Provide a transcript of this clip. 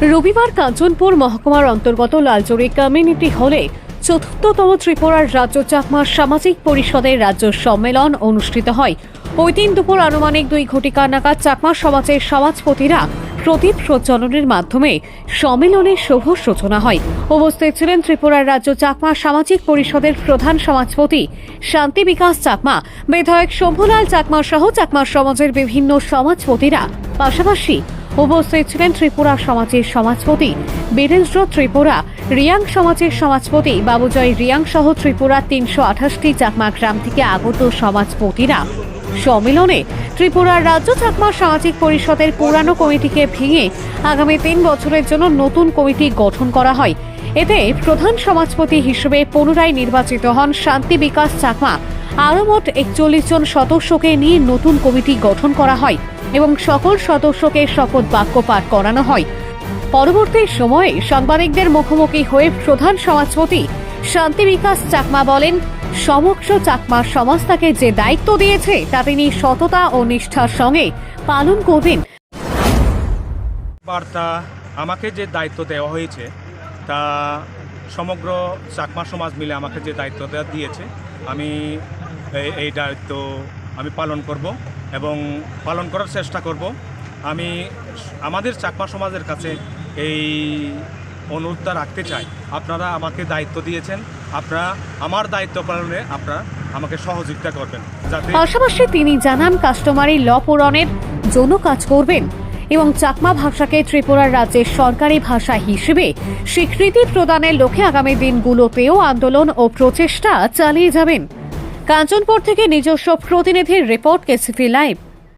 রবিবার কাঞ্চনপুর মহকুমার অন্তর্গত লালচুরি কমিউনিটি হলে চতুর্থতম ত্রিপুরার রাজ্য চাকমা সামাজিক পরিষদের রাজ্য সম্মেলন অনুষ্ঠিত হয়। ওই দিন দুপুর আনুমানিক 2 ঘটিকা নাগাদ চাকমা সমাজের সমাজপতিরা প্রদীপ প্রজ্বলনের মাধ্যমে সম্মেলনের শুভ সূচনা হয়। উপস্থিত ছিলেন ত্রিপুরার রাজ্য চাকমা সামাজিক পরিষদের প্রধান সমাজপতি শান্তি বিকাশ চাকমা, বিধায়ক শম্ভুলাল চাকমা সহ চাকমা সমাজের বিভিন্ন সমাজপতিরা। পাশাপাশি উপস্থিত ছিলেন ত্রিপুরা সমাজের সমাজপতি বীরেন্দ্র ত্রিপুরা, রিয়াং সমাজের সমাজপতি বাবুজয় রিয়াং সহ ত্রিপুরা 328টি চাকমা গ্রাম থেকে আগত সমাজপতিরা। সম্মেলনে ত্রিপুরার রাজ্য চাকমা সামাজিক পরিষদের পুরানো কমিটিকে ভেঙে আগামী 3 বছরের জন্য নতুন কমিটি গঠন করা হয়। এতে প্রধান সমাজপতি হিসেবে পুনরায় নির্বাচিত হন শান্তি বিকাশ চাকমা। আরও মোট 41 জন সদস্যকে নিয়ে নতুন কমিটি গঠন করা হয় এবং সকল সদস্যকে শপথ বাক্য পাঠ করানো হয়। পরবর্তী সময়ে সাংবাদিকদের মুখোমুখি হয়ে প্রধান সমাজপতি শান্তি বিকাশ চাকমা বলেন, সমগ্র চাকমা সমাজ তাকে যে দায়িত্ব দিয়েছে তা তিনি সততা ও নিষ্ঠার সঙ্গে পালন করবেন। বার্তা আমাকে যে দায়িত্ব দেওয়া হয়েছে তা সমগ্র চাকমা সমাজ মিলে আমাকে যে দায়িত্বটা দিয়েছে আমি এই দায়িত্ব আমি পালন করব এবং পালন করার চেষ্টা করব। আমি আমাদের চাকমা সমাজের কাছে এই অনুরোধটা রাখতে চাই, আপনারা আমাকে দায়িত্ব দিয়েছেন, আপনারা আমার দায়িত্ব পালনে আপনারা আমাকে সহযোগিতা করবেন। পাশাপাশি তিনি জানান কাস্টমারি ল পূরণের জন্য কাজ করবেন এবং চাকমা ভাষাকে ত্রিপুরার রাজ্যের সরকারি ভাষা হিসেবে স্বীকৃতি প্রদানের লক্ষ্যে আগামী দিনগুলোতেও আন্দোলন ও প্রচেষ্টা চালিয়ে যাবেন। কাঞ্চনপুর থেকে নিজস্ব প্রতিনিধির রিপোর্ট, কেসিপি লাইভ।